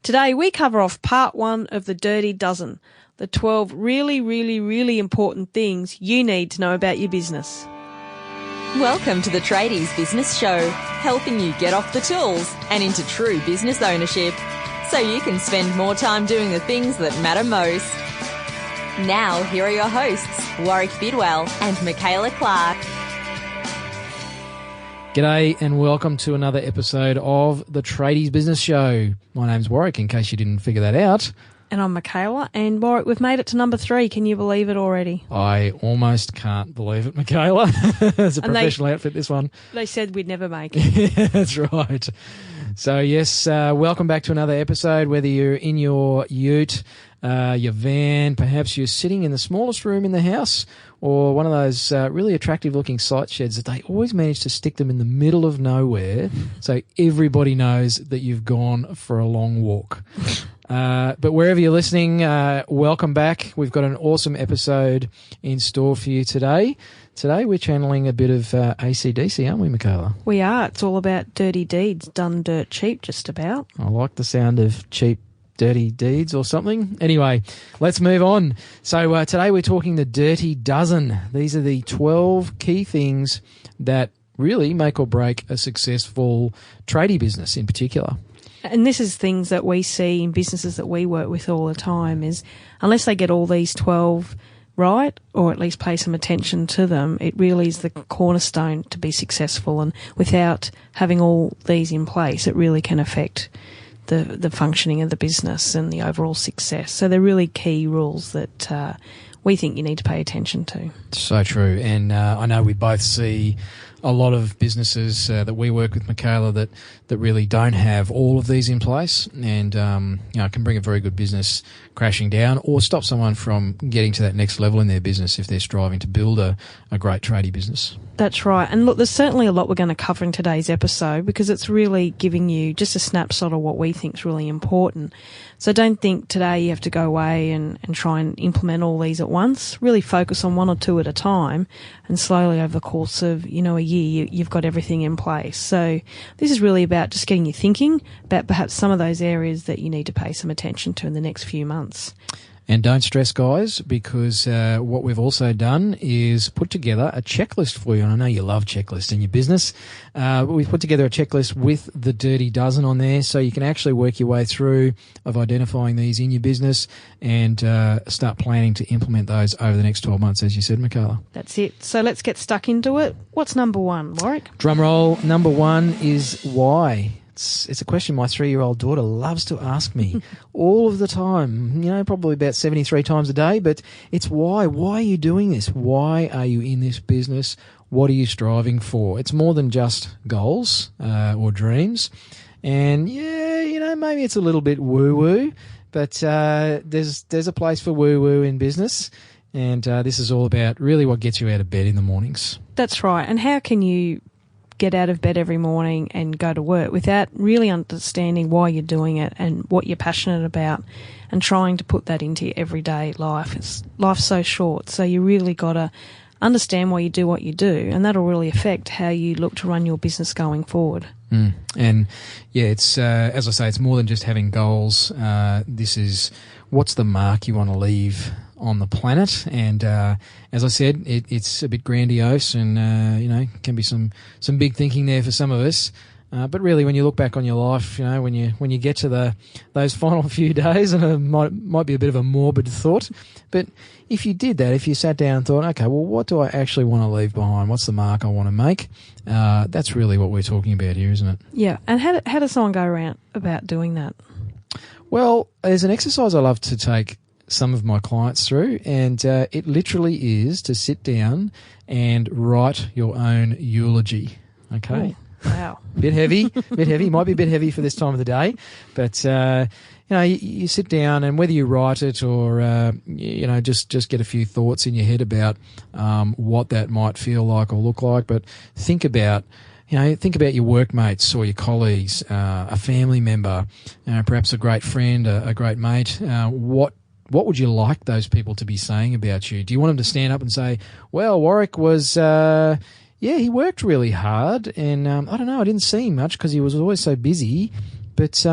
Today we cover off part 1 of the Dirty Dozen, the 12 really important things you need to know about your business. Welcome to the Tradie's Business Show, helping you get off the tools and into true business ownership, so you can spend more time doing the things that matter most. Now, here are your hosts, Warwick Bidwell and Michaela Clark. G'day and welcome to another episode of the Tradie's Business Show. My name's Warwick, in case you didn't figure that out. And I'm Michaela. And Warwick, we've made it to number 3. Can you believe it already? I almost can't believe it, Michaela. It's a professional outfit, this one. They said we'd never make it. Yeah, that's right. So, yes, welcome back to another episode, whether you're in your ute, your van, perhaps you're sitting in the smallest room in the house, or one of those really attractive-looking site sheds that they always manage to stick them in the middle of nowhere so everybody knows that you've gone for a long walk. But wherever you're listening, welcome back. We've got an awesome episode in store for you today. Today we're channeling a bit of AC/DC, aren't we, Michaela? We are. It's all about dirty deeds, done dirt cheap, just about. I like the sound of cheap dirty deeds or something. Anyway, let's move on. So today we're talking the Dirty Dozen. These are the 12 key things that really make or break a successful tradie business in particular. And this is things that we see in businesses that we work with all the time, is unless they get all these 12 right, or at least pay some attention to them, it really is the cornerstone to be successful. And without having all these in place, it really can affect the functioning of the business and the overall success. So they're really key rules that we think you need to pay attention to. So true. And I know we both see a lot of businesses that we work with, Michaela, that really don't have all of these in place, and can bring a very good business crashing down or stop someone from getting to that next level in their business if they're striving to build a great tradie business. That's right. And look, there's certainly a lot we're going to cover in today's episode, because it's really giving you just a snapshot of what we think is really important. So don't think today you have to go away and try and implement all these at once. Really focus on one or two at a time, and slowly over the course of, a year, you've got everything in place. So this is really about just getting you thinking about perhaps some of those areas that you need to pay some attention to in the next few months. And don't stress, guys, because what we've also done is put together a checklist for you. And I know you love checklists in your business, but we've put together a checklist with the Dirty Dozen on there, so you can actually work your way through of identifying these in your business and start planning to implement those over the next 12 months, as you said, Michaela. That's it. So let's get stuck into it. What's number 1, Warwick? Drum roll. Number 1 is why. It's a question my 3-year-old daughter loves to ask me all of the time, probably about 73 times a day, but it's why. Why are you doing this? Why are you in this business? What are you striving for? It's more than just goals or dreams. And, maybe it's a little bit woo-woo, but there's a place for woo-woo in business. And this is all about really what gets you out of bed in the mornings. That's right. And how can you get out of bed every morning and go to work without really understanding why you're doing it and what you're passionate about, and trying to put that into your everyday life? Life's so short, so you really got to understand why you do what you do, and that'll really affect how you look to run your business going forward. And yeah, it's as I say, it's more than just having goals. This is what's the mark you want to leave on the planet, and as I said, it's a bit grandiose, and can be some big thinking there for some of us. But really, when you look back on your life, when you get to those final few days, and it might be a bit of a morbid thought, but if you did that, if you sat down and thought, okay, well, what do I actually want to leave behind? What's the mark I want to make? That's really what we're talking about here, isn't it? Yeah. And how does someone go around about doing that? Well, there's an exercise I love to take some of my clients through, and it literally is to sit down and write your own eulogy. Okay. Ooh, wow. Bit heavy. Might be a bit heavy for this time of the day, but you sit down, and whether you write it or just get a few thoughts in your head about what that might feel like or look like, but think about your workmates or your colleagues, a family member, perhaps a great friend, a great mate. What would you like those people to be saying about you? Do you want them to stand up and say, well, Warwick was, he worked really hard, and I don't know, I didn't see him much because he was always so busy, But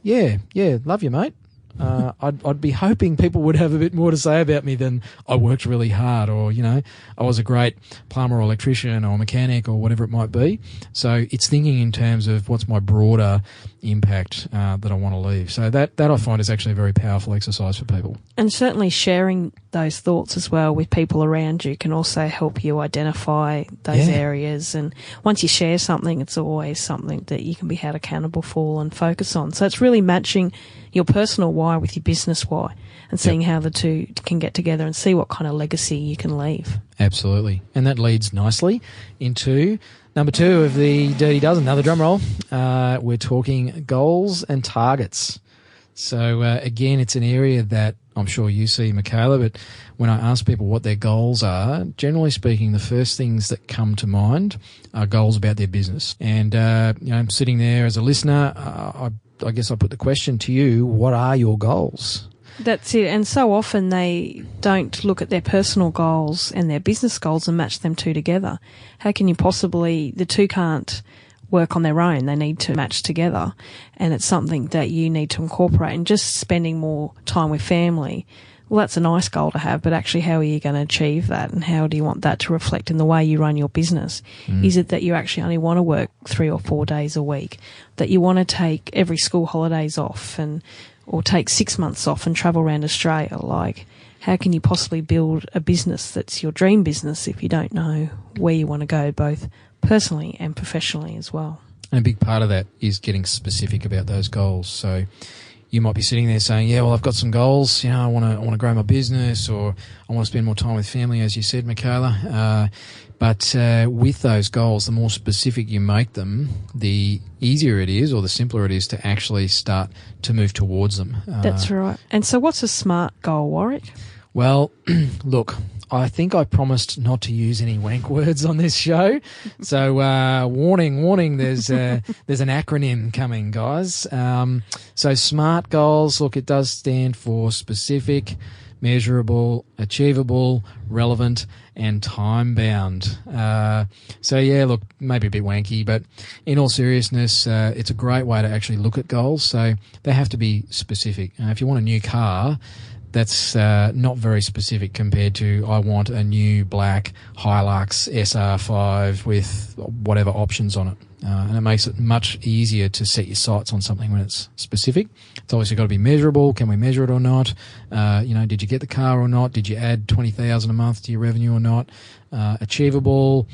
yeah, love you, mate. I'd be hoping people would have a bit more to say about me than I worked really hard, or, I was a great plumber or electrician or mechanic or whatever it might be. So it's thinking in terms of what's my broader impact that I want to leave. So that I find is actually a very powerful exercise for people. And certainly sharing those thoughts as well with people around you can also help you identify those areas. And once you share something, it's always something that you can be held accountable for and focus on. So it's really matching your personal why with your business why, and seeing how the two can get together and see what kind of legacy you can leave. Absolutely. And that leads nicely into number 2 of the Dirty Dozen. Another drum roll. We're talking goals and targets. So, again, it's an area that I'm sure you see, Michaela, but when I ask people what their goals are, generally speaking, the first things that come to mind are goals about their business. And, I'm sitting there as a listener. I guess I put the question to you, what are your goals? That's it. And so often they don't look at their personal goals and their business goals and match them two together. How can you possibly, the two can't work on their own. They need to match together. And it's something that you need to incorporate. And just spending more time with family, well, that's a nice goal to have, but actually how are you going to achieve that, and how do you want that to reflect in the way you run your business? Is it that you actually only want to work 3 or 4 days a week, that you want to take every school holidays off or take 6 months off and travel around Australia? Like, how can you possibly build a business that's your dream business if you don't know where you want to go, both personally and professionally as well? And a big part of that is getting specific about those goals. So you might be sitting there saying, yeah, well, I've got some goals. I want to grow my business, or I want to spend more time with family, as you said, Michaela. But with those goals, the more specific you make them, the easier it is, or the simpler it is to actually start to move towards them. That's right. And so what's a SMART goal, Warwick? Well, look, I think I promised not to use any wank words on this show. So, warning, there's an acronym coming, guys. So SMART goals, look, it does stand for specific, measurable, achievable, relevant, and time-bound. So, yeah, look, maybe a bit wanky, but in all seriousness, it's a great way to actually look at goals. So they have to be specific. If you want a new car, that's not very specific compared to I want a new black Hilux SR5 with whatever options on it. And it makes it much easier to set your sights on something when it's specific. It's obviously got to be measurable. Can we measure it or not? Did you get the car or not? Did you add 20,000 a month to your revenue or not? Achievable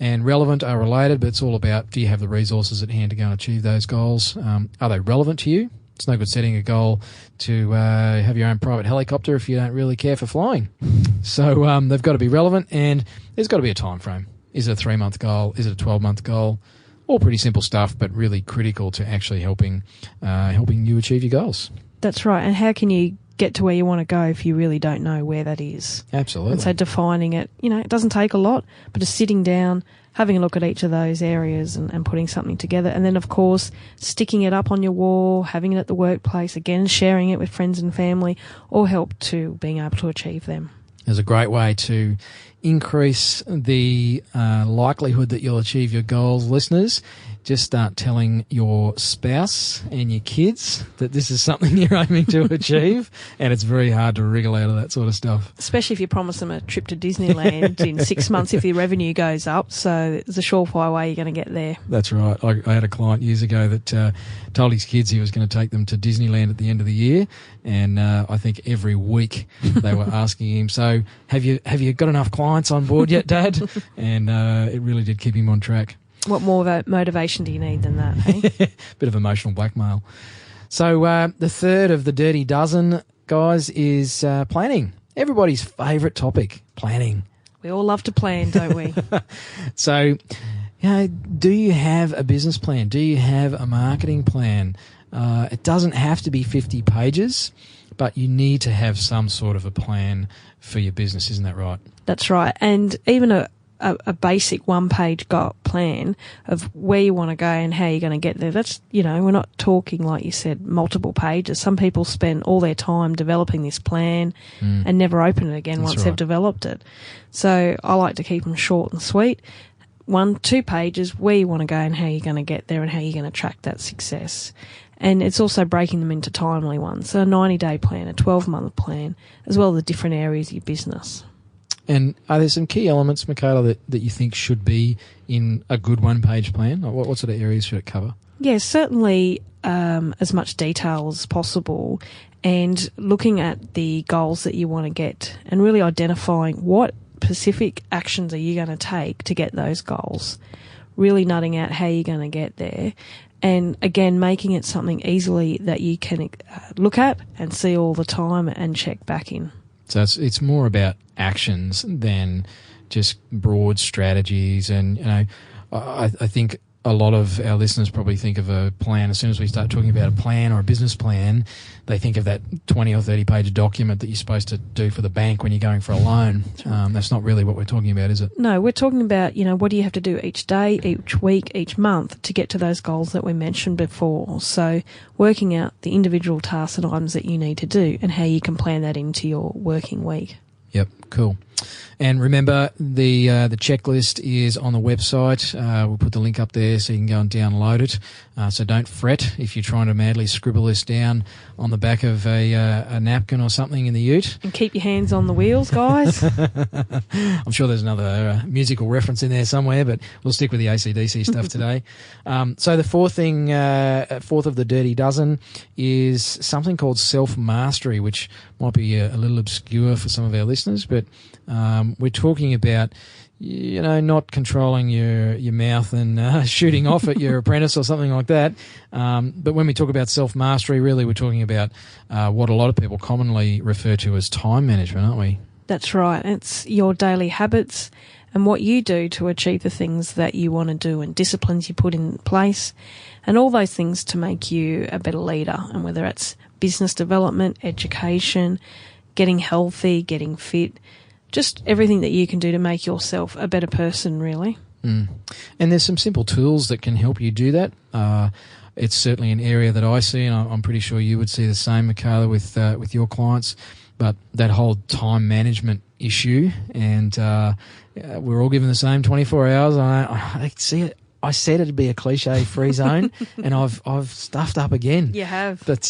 and relevant are related, but it's all about, do you have the resources at hand to go and achieve those goals? Are they relevant to you? It's no good setting a goal to have your own private helicopter if you don't really care for flying. So they've got to be relevant, and there's got to be a time frame. Is it a 3-month goal? Is it a 12-month goal? All pretty simple stuff, but really critical to actually helping you achieve your goals. That's right. And how can you get to where you want to go if you really don't know where that is? Absolutely. And so defining it, it doesn't take a lot, but just sitting down, having a look at each of those areas and putting something together. And then, of course, sticking it up on your wall, having it at the workplace, again, sharing it with friends and family, all help to being able to achieve them. There's a great way to increase the likelihood that you'll achieve your goals, listeners. Just start telling your spouse and your kids that this is something you're aiming to achieve, and it's very hard to wriggle out of that sort of stuff. Especially if you promise them a trip to Disneyland in 6 months if your revenue goes up. So it's a surefire way you're going to get there. That's right. I had a client years ago that told his kids he was going to take them to Disneyland at the end of the year, and I think every week they were asking him, so have you got enough clients on board yet, Dad? And it really did keep him on track. What more motivation do you need than that, hey? Bit of emotional blackmail. So the third of the Dirty Dozen, guys, is planning. Everybody's favourite topic, planning. We all love to plan, don't we? So, do you have a business plan? Do you have a marketing plan? It doesn't have to be 50 pages, but you need to have some sort of a plan for your business, isn't that right? That's right. And even a basic one-page plan of where you want to go and how you're going to get there. That's, we're not talking, like you said, multiple pages. Some people spend all their time developing this plan and never open it again once they've developed it. So I like to keep them short and sweet. 2 pages where you want to go and how you're going to get there and how you're going to track that success. And it's also breaking them into timely ones. So a 90-day plan, a 12-month plan, as well as the different areas of your business. And are there some key elements, Michaela, that you think should be in a good one-page plan? What sort of areas should it cover? Yeah, certainly as much detail as possible, and looking at the goals that you want to get and really identifying what specific actions are you going to take to get those goals, really nutting out how you're going to get there, and again making it something easily that you can look at and see all the time and check back in. So it's more about actions than just broad strategies. And I think a lot of our listeners probably think of a plan. As soon as we start talking about a plan or a business plan, they think of that 20 or 30 page document that you're supposed to do for the bank when you're going for a loan. That's not really what we're talking about, is it? No, we're talking about, what do you have to do each day, each week, each month to get to those goals that we mentioned before. So working out the individual tasks and items that you need to do and how you can plan that into your working week. Yep, cool. And remember, the checklist is on the website. We'll put the link up there so you can go and download it. So don't fret if you're trying to madly scribble this down on the back of a napkin or something in the ute. And keep your hands on the wheels, guys. I'm sure there's another musical reference in there somewhere, but we'll stick with the AC/DC stuff today. So the fourth of the dirty dozen is something called self-mastery, which might be a little obscure for some of our listeners, but we're talking about, not controlling your mouth and shooting off at your apprentice or something like that. But when we talk about self-mastery, really we're talking about what a lot of people commonly refer to as time management, aren't we? That's right. It's your daily habits and what you do to achieve the things that you want to do and disciplines you put in place and all those things to make you a better leader. And whether it's business development, education, getting healthy, getting fit, just everything that you can do to make yourself a better person, really. And there's some simple tools that can help you do that. It's certainly an area that I see, and I'm pretty sure you would see the same, Michaela, with your clients. But that whole time management issue, and we're all given the same 24 hours. I see it. I said it'd be a cliche-free zone, and I've stuffed up again. You have. But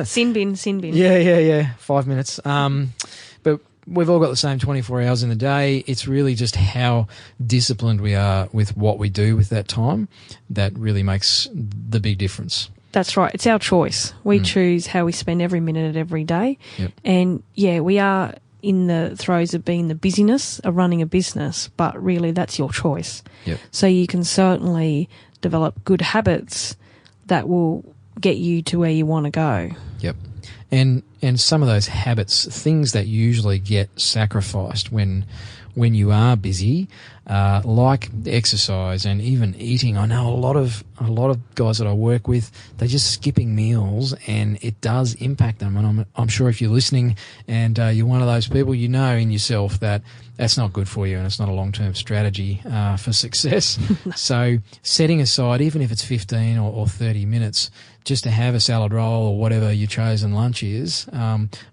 sin bin. Yeah. 5 minutes. But we've all got the same 24 hours in the day. It's really just how disciplined we are with what we do with that time that really makes the big difference. That's right. It's our choice. We choose how we spend every minute of every day. Yep. And, we are in the throes of being the busyness of running a business, but really that's your choice. Yep. So you can certainly develop good habits that will get you to where you want to go. Yep. And some of those habits, things that usually get sacrificed when you are busy, like exercise and even eating. I know a lot of guys that I work with, they're just skipping meals, and it does impact them. And I'm sure if you're listening and you're one of those people, you know in yourself that that's not good for you, and it's not a long-term strategy for success. So setting aside, even if it's 15 or 30 minutes, just to have a salad roll or whatever your chosen lunch is,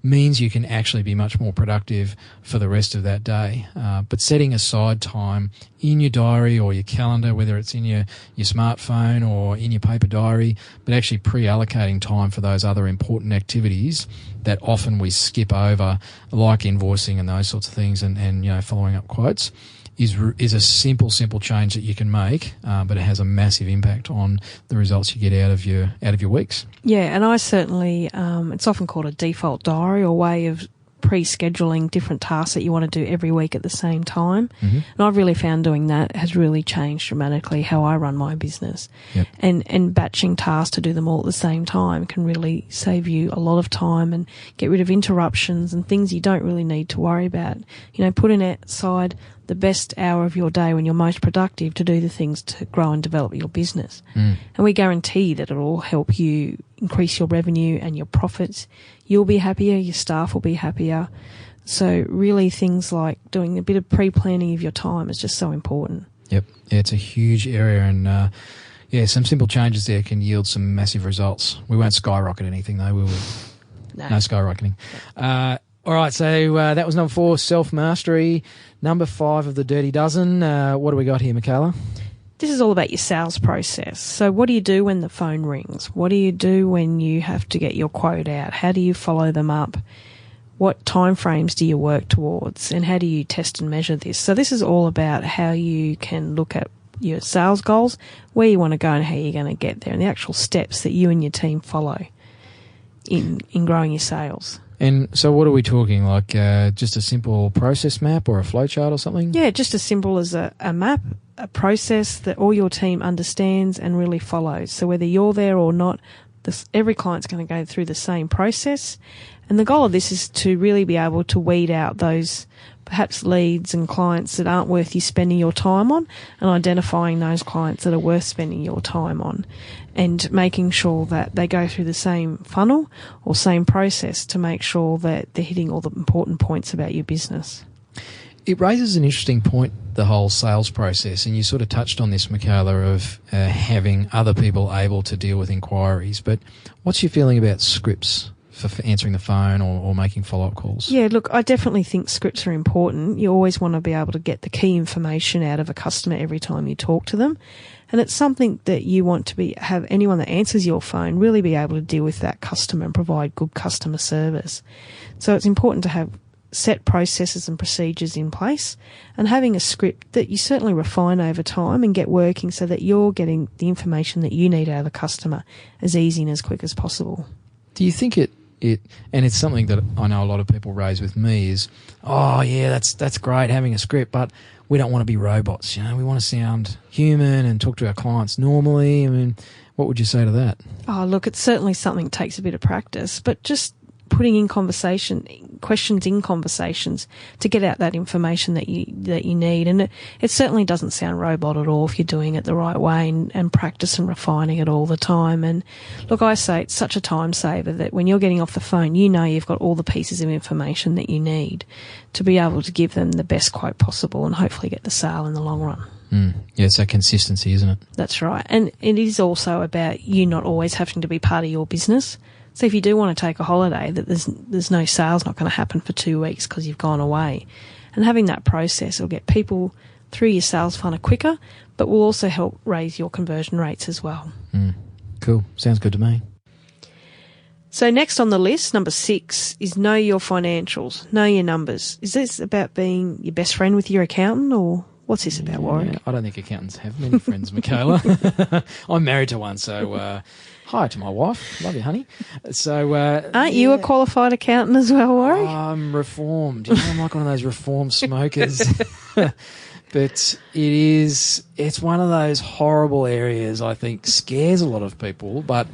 means you can actually be much more productive for the rest of that day. But setting aside time in your diary or your calendar, whether it's in your smartphone or in your paper diary, but actually pre-allocating time for those other important activities that often we skip over, like invoicing and those sorts of things, and following up quotes, is a simple change that you can make, but it has a massive impact on the results you get out of your weeks. Yeah, and I certainly, it's often called a default diary or way of pre-scheduling different tasks that you want to do every week at the same time. Mm-hmm. And I've really found doing that has really changed dramatically how I run my business. Yep. And batching tasks to do them all at the same time can really save you a lot of time and get rid of interruptions and things you don't really need to worry about. Putting aside the best hour of your day when you're most productive to do the things to grow and develop your business. And we guarantee that it will help you increase your revenue and your profits. You'll be happier, your staff will be happier. So really things like doing a bit of pre-planning of your time is just so important. Yep. Yeah, it's a huge area, and some simple changes there can yield some massive results. We won't skyrocket anything though, will we? No skyrocketing. All right, so that was number 4, self-mastery. Number 5 of the Dirty Dozen. What do we got here, Michaela? This is all about your sales process. So what do you do when the phone rings? What do you do when you have to get your quote out? How do you follow them up? What timeframes do you work towards? And how do you test and measure this? So this is all about how you can look at your sales goals, where you want to go and how you're going to get there, and the actual steps that you and your team follow in growing your sales. And so what are we talking, like just a simple process map or a flowchart or something? Yeah, just as simple as a map, a process that all your team understands and really follows. So whether you're there or not, every client's going to go through the same process. And the goal of this is to really be able to weed out those perhaps leads and clients that aren't worth you spending your time on, and identifying those clients that are worth spending your time on, and making sure that they go through the same funnel or same process to make sure that they're hitting all the important points about your business. It raises an interesting point, the whole sales process, and you sort of touched on this, Michaela, of having other people able to deal with inquiries. But what's your feeling about scripts for answering the phone or making follow-up calls? Yeah, look, I definitely think scripts are important. You always want to be able to get the key information out of a customer every time you talk to them. And it's something that you want to have anyone that answers your phone really be able to deal with that customer and provide good customer service. So it's important to have set processes and procedures in place, and having a script that you certainly refine over time and get working so that you're getting the information that you need out of a customer as easy and as quick as possible. Do you think it and it's something that I know a lot of people raise with me is, oh yeah, that's great having a script, but we don't want to be robots, we want to sound human and talk to our clients normally. I mean, what would you say to that? Oh, look, it's certainly something that takes a bit of practice, but just putting in questions in conversations to get out that information that you need. And it certainly doesn't sound robot at all if you're doing it the right way and practice and refining it all the time. And look, I say it's such a time saver that when you're getting off the phone, you've got all the pieces of information that you need to be able to give them the best quote possible and hopefully get the sale in the long run. Yeah, it's that consistency, isn't it? That's right. And it is also about you not always having to be part of your business. So if you do want to take a holiday, that there's no sales not going to happen for 2 weeks because you've gone away. And having that process will get people through your sales funnel quicker, but will also help raise your conversion rates as well. Cool. Sounds good to me. So next on the list, number 6, is know your financials, know your numbers. Is this about being your best friend with your accountant, or what's this about, Warwick? I don't think accountants have many friends, Michaela. I'm married to one, so... Hi to my wife. Love you, honey. So, aren't you a qualified accountant as well, Warwick? I'm reformed. I'm like one of those reformed smokers. But it's one of those horrible areas, I think, scares a lot of people, but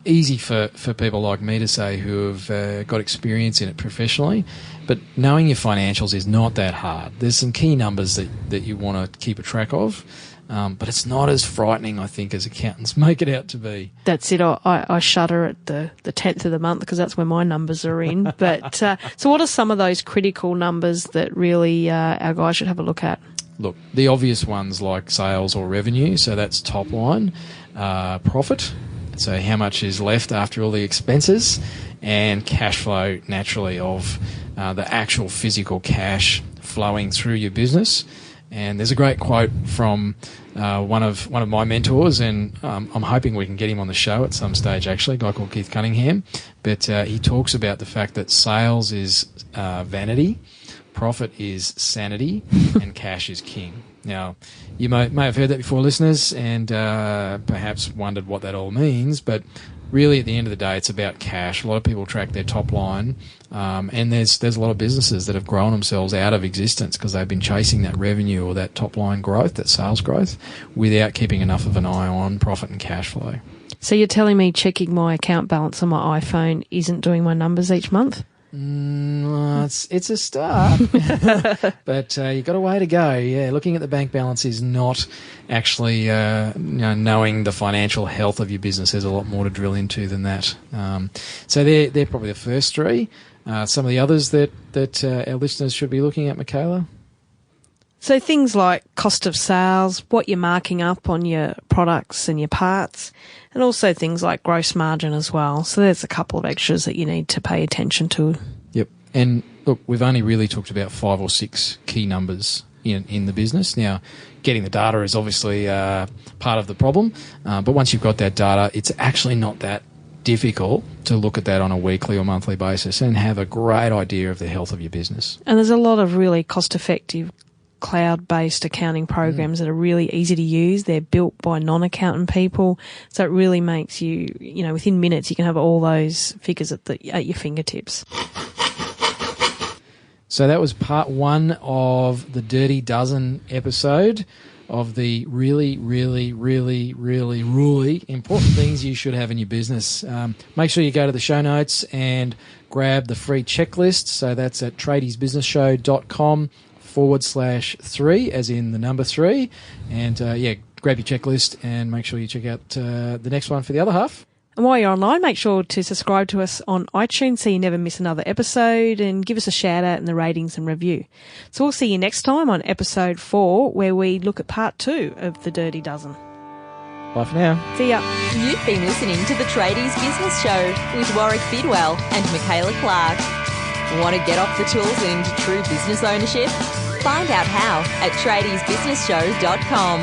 easy for people like me to say who have got experience in it professionally. But knowing your financials is not that hard. There's some key numbers that you want to keep a track of. But it's not as frightening, I think, as accountants make it out to be. That's it. I shudder at the 10th of the month because that's where my numbers are in. But so what are some of those critical numbers that really our guys should have a look at? Look, the obvious ones like sales or revenue, so that's top line. Profit, so how much is left after all the expenses, and cash flow, naturally, of the actual physical cash flowing through your business. And there's a great quote from one of my mentors, and I'm hoping we can get him on the show at some stage, actually, a guy called Keith Cunningham. But he talks about the fact that sales is vanity, profit is sanity, and cash is king. Now, you may have heard that before, listeners, and perhaps wondered what that all means, but really, at the end of the day, it's about cash. A lot of people track their top line, and there's a lot of businesses that have grown themselves out of existence because they've been chasing that revenue or that top line growth, that sales growth, without keeping enough of an eye on profit and cash flow. So you're telling me checking my account balance on my iPhone isn't doing my numbers each month? It's a start, but you've got a way to go. Yeah, looking at the bank balance is not actually knowing the financial health of your business. There's a lot more to drill into than that. So they're probably the first 3. Some of the others that our listeners should be looking at, Michaela? So things like cost of sales, what you're marking up on your products and your parts, and also things like gross margin as well. So there's a couple of extras that you need to pay attention to. Yep. And look, we've only really talked about 5 or 6 key numbers in the business. Now, getting the data is obviously part of the problem, but once you've got that data, it's actually not that difficult to look at that on a weekly or monthly basis and have a great idea of the health of your business. And there's a lot of really cost-effective cloud-based accounting programs that are really easy to use. They're built by non-accountant people, so it really makes you, within minutes you can have all those figures at your fingertips. So that was part 1 of the Dirty Dozen episode of the really, really, really, really, really important things you should have in your business. Make sure you go to the show notes and grab the free checklist. So that's at tradiesbusinessshow.com/3, as in the number 3. And grab your checklist and make sure you check out the next one for the other half. And while you're online, make sure to subscribe to us on iTunes so you never miss another episode, and give us a shout out in the ratings and review. So we'll see you next time on episode 4, where we look at part 2 of the Dirty Dozen. Bye for now. See ya. You've been listening to the Tradies Business Show with Warwick Bidwell and Michaela Clark. Want to get off the tools and into true business ownership? Find out how at tradiesbusinessshow.com.